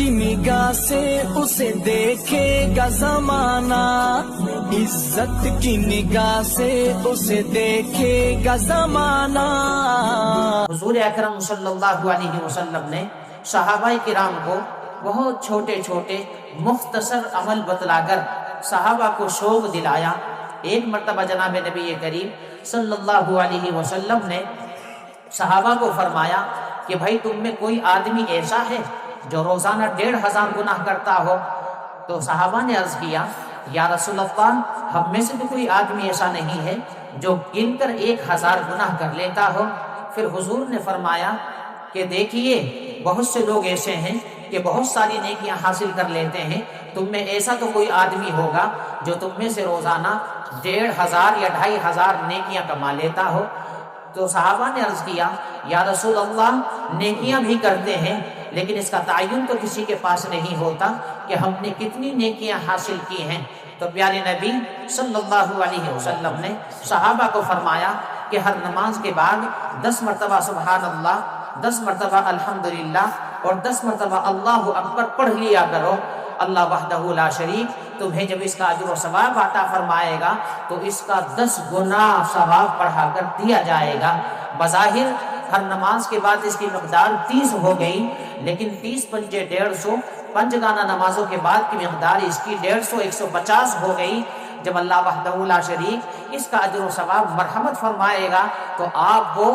کی نگاہ سے اسے دیکھے گا زمانہ، عزت کی نگاہ سے اسے دیکھے گا زمانہ۔ حضور اکرم صلی اللہ علیہ وسلم نے صحابہ کرام کو بہت چھوٹے چھوٹے مختصر عمل بتلا کر صحابہ کو شوق دلایا۔ ایک مرتبہ جناب نبی کریم صلی اللہ علیہ وسلم نے صحابہ کو فرمایا کہ بھائی تم میں کوئی آدمی ایسا ہے جو روزانہ 1500 گناہ کرتا ہو؟ تو صحابہ نے عرض کیا یا رسول اللہ، ہم میں سے بھی کوئی آدمی ایسا نہیں ہے جو گن کر 1000 گناہ کر لیتا ہو۔ پھر حضور نے فرمایا کہ دیکھیے بہت سے لوگ ایسے ہیں کہ بہت ساری نیکیاں حاصل کر لیتے ہیں، تم میں ایسا تو کوئی آدمی ہوگا جو تم میں سے روزانہ 1500 یا 2500 نیکیاں کما لیتا ہو۔ تو صحابہ نے عرض کیا یا رسول اللہ، نیکیاں بھی کرتے ہیں لیکن اس کا تعین تو کسی کے پاس نہیں ہوتا کہ ہم نے کتنی نیکیاں حاصل کی ہیں۔ تو پیارے نبی صلی اللہ علیہ وسلم نے صحابہ کو فرمایا کہ ہر نماز کے بعد 10 مرتبہ سبحان اللہ، 10 مرتبہ الحمدللہ اور 10 مرتبہ اللہ اکبر پڑھ لیا کرو۔ اللہ وحدہ لا شریک تمہیں جب اس کا اجر و ثواب عطا فرمائے گا تو اس کا 10 گنا ثواب بڑھا کر دیا جائے گا۔ بظاہر ہر نماز کے بعد اس کی مقدار 30 ہو گئی، لیکن 30 پنجے 150، 5 گانا نمازوں کے بعد کی مقدار اس کی 150 150 ہو گئی۔ جب اللہ وحدہ لا شریک اس کا اجر و ثواب مرحمت فرمائے گا تو آپ کو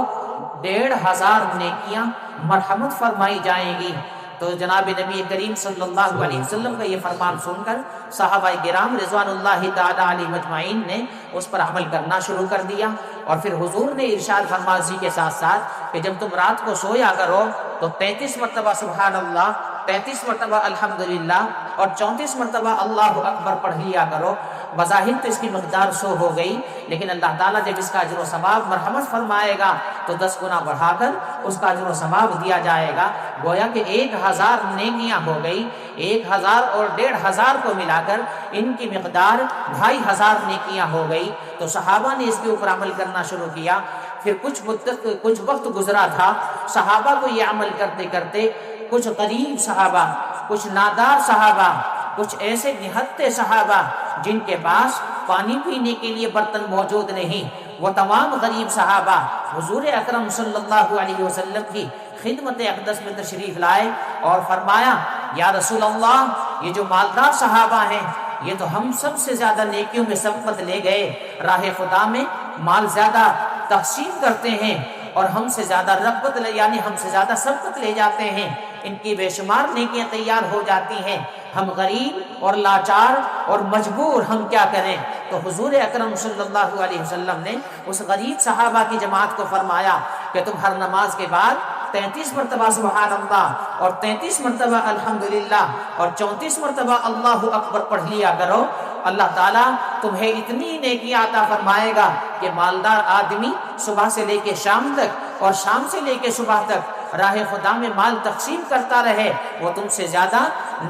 1500 نیکیاں مرحمت فرمائی جائیں گی۔ تو جناب نبی کریم صلی اللہ علیہ وسلم کا یہ فرمان سن کر صحابہ کرام رضوان اللہ تعالی علیہ مجمعین نے اس پر عمل کرنا شروع کر دیا۔ اور پھر حضور نے ارشاد فرمایا اسی کے ساتھ ساتھ کہ جب تم رات کو سویا کرو تو 33 مرتبہ سبحان اللہ، 33 مرتبہ الحمدللہ اور 34 مرتبہ اللہ اکبر پڑھ لیا کرو۔ بظاہر تو اس کی مقدار 100 ہو گئی، لیکن اللہ تعالیٰ جب اس کا اجر و ثواب مرحمت فرمائے گا تو 10 گنا بڑھا کر اس کا اجر و ثواب دیا جائے گا۔ گویا کہ 1000 نیکیاں ہو گئی، 1000 اور 1500 کو ملا کر ان کی مقدار 2500 نیکیاں ہو گئی۔ تو صحابہ نے اس کے اوپر عمل کرنا شروع کیا۔ پھر کچھ وقت گزرا تھا، صحابہ کو یہ عمل کرتے کرتے کچھ غریب صحابہ، کچھ نادار صحابہ، کچھ ایسے نہتے صحابہ جن کے پاس پانی پینے کے لیے برتن موجود نہیں، وہ تمام غریب صحابہ حضور اکرم صلی اللہ علیہ وسلم کی خدمت اقدس میں تشریف لائے اور فرمایا یا رسول اللہ، یہ جو مالدار صحابہ ہیں یہ تو ہم سب سے زیادہ نیکیوں میں سبقت لے گئے، راہ خدا میں مال زیادہ تقسیم کرتے ہیں اور ہم سے زیادہ رغبت یعنی ہم سے زیادہ سبقت لے جاتے ہیں، ان کی بے شمار نیکیاں تیار ہو جاتی ہیں، ہم غریب اور لاچار اور مجبور، ہم کیا کریں؟ تو حضور اکرم صلی اللہ علیہ وسلم نے اس غریب صحابہ کی جماعت کو فرمایا کہ تم ہر نماز کے بعد 33 مرتبہ سبحان اللہ اور 33 مرتبہ الحمدللہ اور 34 مرتبہ اللہ اکبر پڑھ لیا کرو۔ اللہ تعالیٰ تمہیں اتنی نیکیاں عطا فرمائے گا کہ مالدار آدمی صبح سے لے کے شام تک اور شام سے لے کے صبح تک راہ خدا میں مال تقسیم کرتا رہے، وہ تم سے زیادہ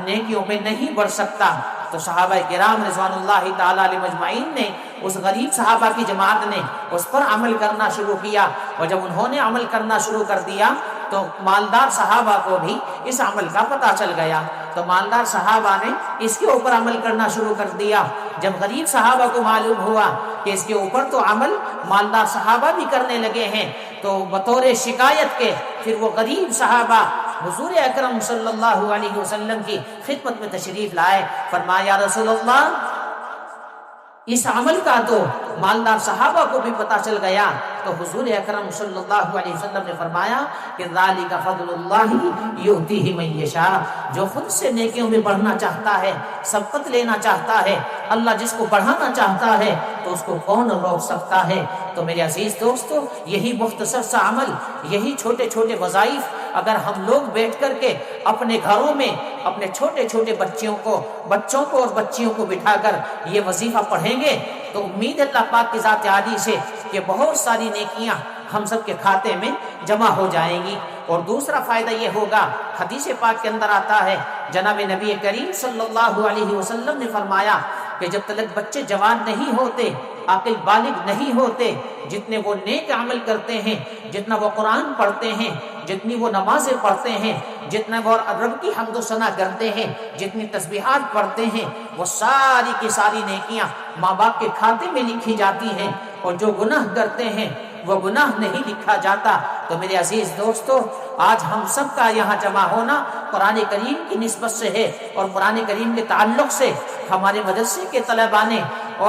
نیکیوں میں نہیں بڑھ سکتا۔ تو صحابہ کرام رضوان اللہ تعالی علیہ مجمعین نے اس غریب صحابہ کی جماعت نے اس پر عمل کرنا شروع کیا، اور جب انہوں نے عمل کرنا شروع کر دیا تو مالدار صحابہ کو بھی اس عمل کا پتہ چل گیا، تو مالدار صحابہ نے اس کے اوپر عمل کرنا شروع کر دیا۔ جب غریب صحابہ کو معلوم ہوا کہ اس کے اوپر تو عمل مالدار صحابہ بھی کرنے لگے ہیں، تو بطور شکایت کے پھر وہ غریب صحابہ حضور اکرم صلی اللہ علیہ وسلم کی خدمت میں تشریف لائے۔ فرمایا رسول اللہ، اس عمل کا تو مالدار صحابہ کو بھی پتہ چل گیا۔ تو حضور اکرم صلی اللہ علیہ وسلم نے فرمایا کہ ذالک فضل اللہ یؤتیہ من یشاء، جو خود سے نیکیوں میں بڑھنا چاہتا ہے، سبقت لینا چاہتا ہے، اللہ جس کو بڑھانا چاہتا ہے تو اس کو کون روک سکتا ہے؟ تو میرے عزیز دوستو، یہی مختصر سا عمل، یہی چھوٹے چھوٹے وظائف اگر ہم لوگ بیٹھ کر کے اپنے گھروں میں اپنے چھوٹے چھوٹے بچوں کو اور بچیوں کو بٹھا کر یہ وظیفہ پڑھیں گے تو امید ہے اللہ پاک کی ذات عالی سے کہ بہت ساری نیکیاں ہم سب کے کھاتے میں جمع ہو جائیں گی۔ اور دوسرا فائدہ یہ ہوگا، حدیث پاک کے اندر آتا ہے، جناب نبی کریم صلی اللہ علیہ وسلم نے فرمایا کہ جب تک بچے جوان نہیں ہوتے، عاقل بالغ نہیں ہوتے، جتنے وہ نیک عمل کرتے ہیں، جتنا وہ قرآن پڑھتے ہیں، جتنی وہ نمازیں پڑھتے ہیں، جتنا وہ رب کی حمد و ثنا کرتے ہیں، جتنی تسبیحات پڑھتے ہیں، وہ ساری کی ساری نیکیاں ماں باپ کے کھاتے میں لکھی جاتی ہیں، اور جو گناہ کرتے ہیں وہ گناہ نہیں لکھا جاتا۔ تو میرے عزیز دوستو، آج ہم سب کا یہاں جمع ہونا قرآن کریم کی نسبت سے ہے، اور قرآن کریم کے تعلق سے ہمارے مدرسے کے طلباء نے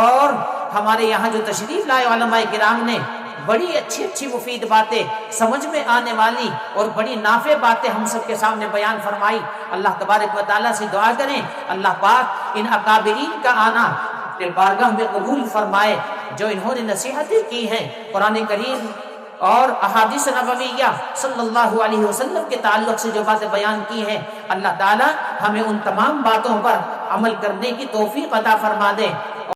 اور ہمارے یہاں جو تشریف لائے علماء کرام نے بڑی اچھی اچھی مفید باتیں، سمجھ میں آنے والی اور بڑی نافع باتیں ہم سب کے سامنے بیان فرمائی۔ اللہ تبارک و تعالیٰ سے دعا کریں اللہ پاک ان اکابرین کا آنا اپنے بارگاہ میں قبول فرمائے، جو انہوں نے نصیحتیں کی ہیں قرآن کریم اور احادیث نبویہ صلی اللہ علیہ وسلم کے تعلق سے جو باتیں بیان کی ہیں، اللہ تعالی ہمیں ان تمام باتوں پر عمل کرنے کی توفیق عطا فرما دے۔